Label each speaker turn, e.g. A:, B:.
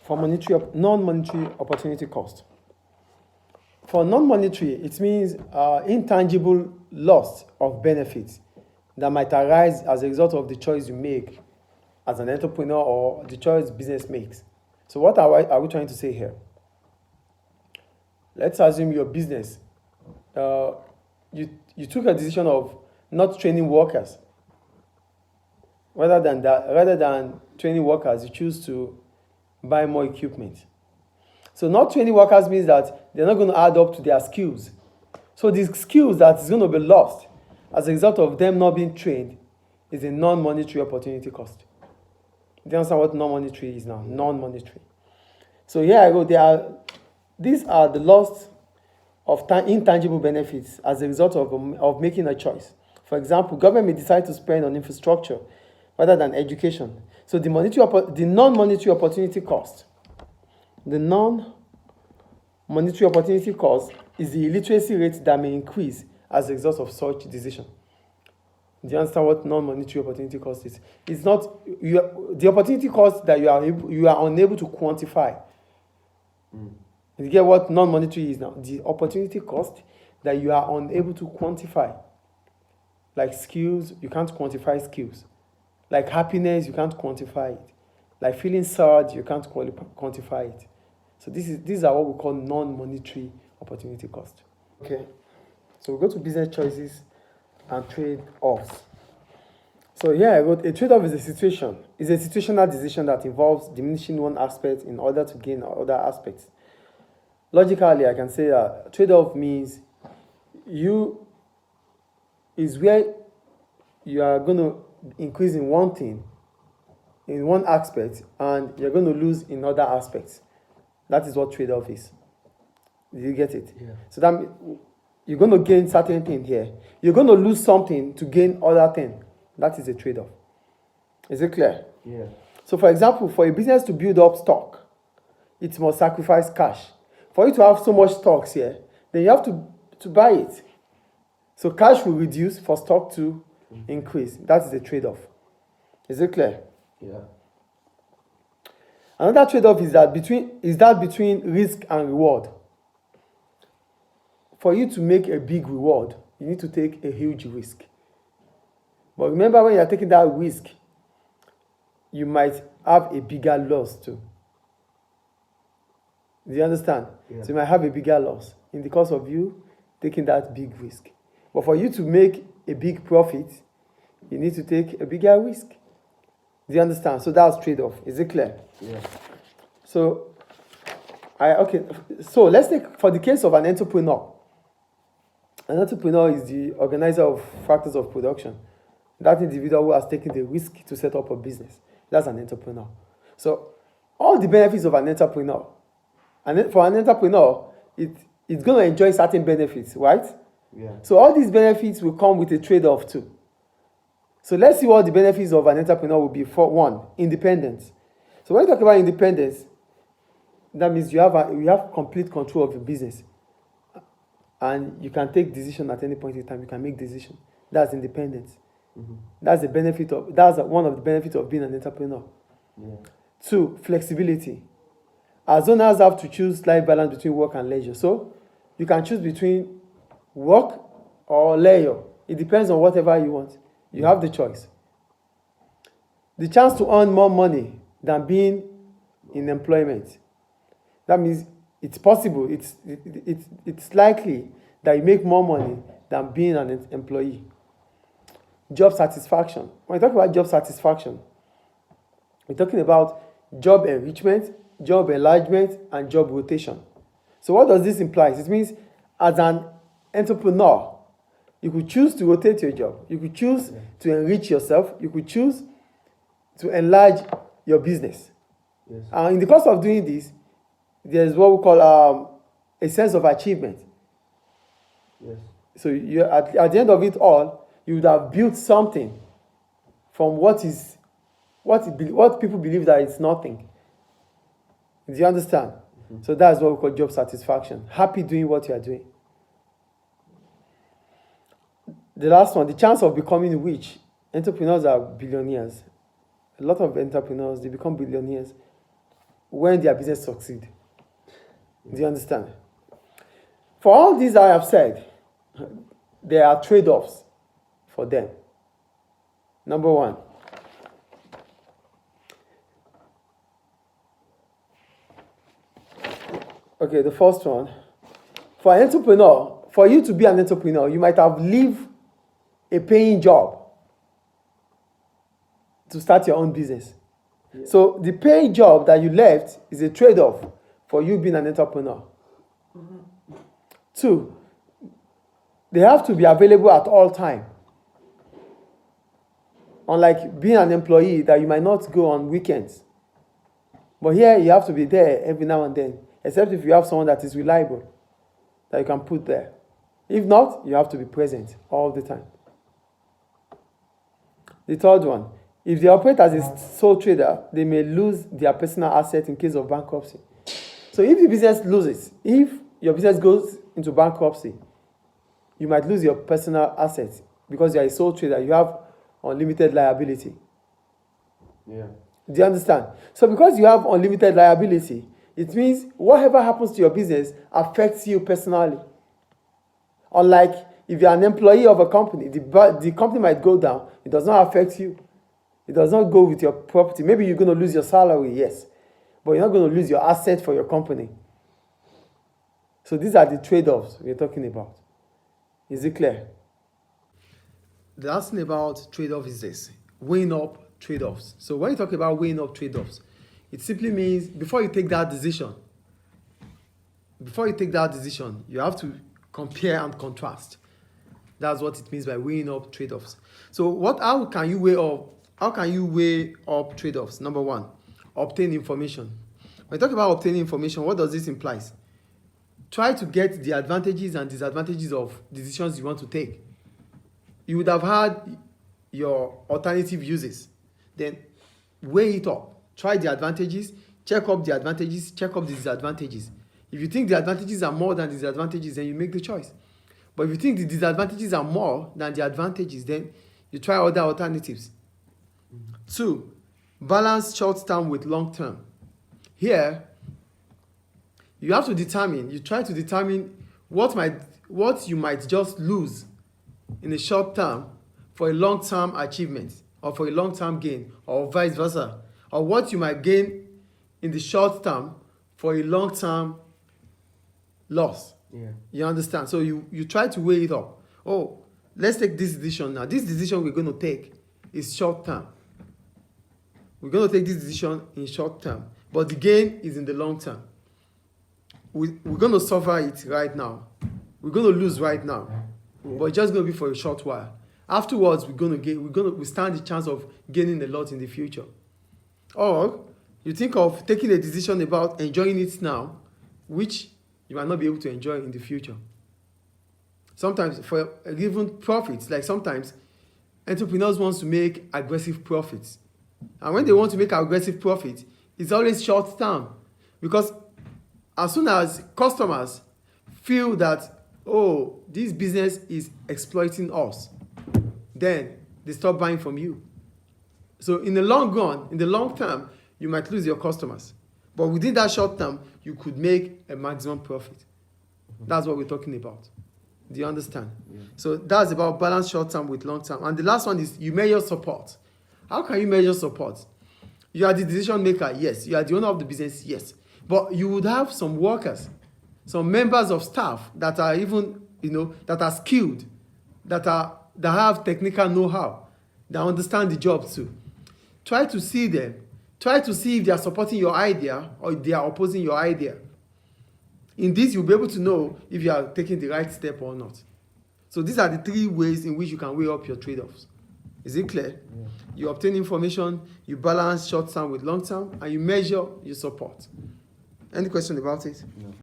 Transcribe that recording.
A: for non-monetary opportunity cost. For non-monetary, it means intangible loss of benefits that might arise as a result of the choice you make as an entrepreneur or the choice business makes. So what are we trying to say here? Let's assume your business, you took a decision of not training workers. Rather than training workers, you choose to buy more equipment. So not training workers means that they're not going to add up to their skills. So these skills that is going to be lost as a result of them not being trained is a non-monetary opportunity cost. Do you understand what non-monetary is now? Non-monetary. So here I go. These are the loss of intangible benefits as a result of making a choice. For example, government may decide to spend on infrastructure rather than education. So the non-monetary opportunity cost. The non-monetary opportunity cost is the illiteracy rate that may increase as a result of such decision. Do you understand what non-monetary opportunity cost is? It's not the opportunity cost that you are unable to quantify. You get what non-monetary is now? The opportunity cost that you are unable to quantify. Like skills, you can't quantify skills. Like happiness, you can't quantify it. Like feeling sad, you can't quantify it. So these are what we call non-monetary opportunity cost. Okay, so we go to business choices and trade-offs. So here I wrote, a trade-off is a situational decision that involves diminishing one aspect in order to gain other aspects. Logically, I can say that trade-off means is where you are going to increase in one thing, in one aspect, and you're going to lose in other aspects. That is what trade-off is. Did you get it? Yeah. So that you're going to gain certain thing here. You're going to lose something to gain other thing. That is a trade-off. Is it clear?
B: Yeah.
A: So for example, for a business to build up stock, it must sacrifice cash. For you to have so much stocks here, then you have to buy it. So cash will reduce for stock to increase. That is the trade-off. Is it clear?
B: Yeah.
A: Another trade-off is that between risk and reward. For you to make a big reward, you need to take a huge risk. But remember, when you're taking that risk, you might have a bigger loss too. Do you understand?
B: Yeah.
A: So you might have a bigger loss in the course of you taking that big risk. But for you to make a big profit, you need to take a bigger risk. Do you understand? So that's trade-off. Is it clear?
B: Yeah.
A: So let's take for the case of an entrepreneur. An entrepreneur is the organizer of factors of production. That individual who has taken the risk to set up a business. That's an entrepreneur. So all the benefits of an entrepreneur. And for an entrepreneur, it's going to enjoy certain benefits, right?
B: Yeah.
A: So all these benefits will come with a trade-off too. So let's see what the benefits of an entrepreneur will be. For one, independence. So when you talk about independence, that means you have complete control of your business. And you can take decision at any point in time. You can make decision. That's independence.
B: Mm-hmm.
A: That's one of the benefits of being an entrepreneur.
B: Yeah.
A: 2, flexibility. As owners have to choose life balance between work and leisure. So you can choose between work or leisure. It depends on whatever you want. You have the choice. The chance to earn more money than being in employment. That means it's possible. It's likely that you make more money than being an employee. Job satisfaction. When we talk about job satisfaction, we're talking about job enrichment, job enlargement, and job rotation. So what does this imply? It means as an entrepreneur, you could choose to rotate your job. You could choose to enrich yourself. You could choose to enlarge your business.
B: Yes.
A: And in the course of doing this, there's what we call a sense of achievement.
B: Yes.
A: So you at the end of it all, you would have built something from what people believe that it's nothing. Do you understand? Mm-hmm. So that's what we call job satisfaction. Happy doing what you are doing. The last one, the chance of becoming rich. Entrepreneurs are billionaires. A lot of entrepreneurs, they become billionaires when their business succeed. Do you understand? For all these I have said, there are trade-offs for them. Number one, okay, the first one, for an entrepreneur, for you to be an entrepreneur, you might have leave a paying job to start your own business. Yeah. So the paying job that you left is a trade-off for you being an entrepreneur. Mm-hmm. Two, they have to be available at all time. Unlike being an employee that you might not go on weekends. But here you have to be there every now and then, except if you have someone that is reliable, that you can put there. If not, you have to be present all the time. The third one, if they operate as a sole trader, they may lose their personal asset in case of bankruptcy. So if the business loses, if your business goes into bankruptcy, you might lose your personal assets because you are a sole trader. You have unlimited liability.
B: Yeah.
A: Do you understand? So because you have unlimited liability, it means whatever happens to your business affects you personally. Unlike if you're an employee of a company, the company might go down. It does not affect you. It does not go with your property. Maybe you're going to lose your salary, yes. But you're not going to lose your asset for your company. So these are the trade-offs we're talking about. Is it clear? The last thing about trade-off is this. Weighing up trade-offs. So when you talk about weighing up trade-offs, it simply means before you take that decision, you have to compare and contrast. That's what it means by weighing up trade-offs. So how can you weigh up trade-offs? Number one, obtain information. When you talk about obtaining information, what does this imply? Try to get the advantages and disadvantages of decisions you want to take. You would have had your alternative uses. Then weigh it up. Try the advantages, check up the advantages, check up the disadvantages. If you think the advantages are more than the disadvantages, then you make the choice. But if you think the disadvantages are more than the advantages, then you try other alternatives. Mm-hmm. 2, balance short term with long term. Here, you try to determine what you might just lose in the short term for a long term achievement or for a long term gain or vice versa, or what you might gain in the short term for a long term loss.
B: Yeah.
A: You understand? So you try to weigh it up. Oh, let's take this decision now. This decision we're going to take is short term. We're going to take this decision in short term, but the gain is in the long term. We're going to suffer it right now. We're going to lose right now, but it's just going to be for a short while. Afterwards, we stand the chance of gaining a lot in the future. Or you think of taking a decision about enjoying it now, which you might not be able to enjoy in the future. Sometimes for even profits, like sometimes entrepreneurs want to make aggressive profits. And when they want to make aggressive profits, it's always short term. Because as soon as customers feel that, oh, this business is exploiting us, then they stop buying from you. So in the long run, in the long term, you might lose your customers. But within that short term, you could make a maximum profit. Mm-hmm. That's what we're talking about. Do you understand? Yeah. So that's about balance short term with long term. And the last one is you measure support. How can you measure support? You are the decision maker, yes. You are the owner of the business, yes. But you would have some workers, some members of staff that are even, that are skilled, that have technical know-how, that understand the job too. Try to see them. Try to see if they are supporting your idea or if they are opposing your idea. In this, you'll be able to know if you are taking the right step or not. So these are the 3 ways in which you can weigh up your trade-offs. Is it clear? Yeah. You obtain information, you balance short term with long term, and you measure your support. Any question about it?
B: No.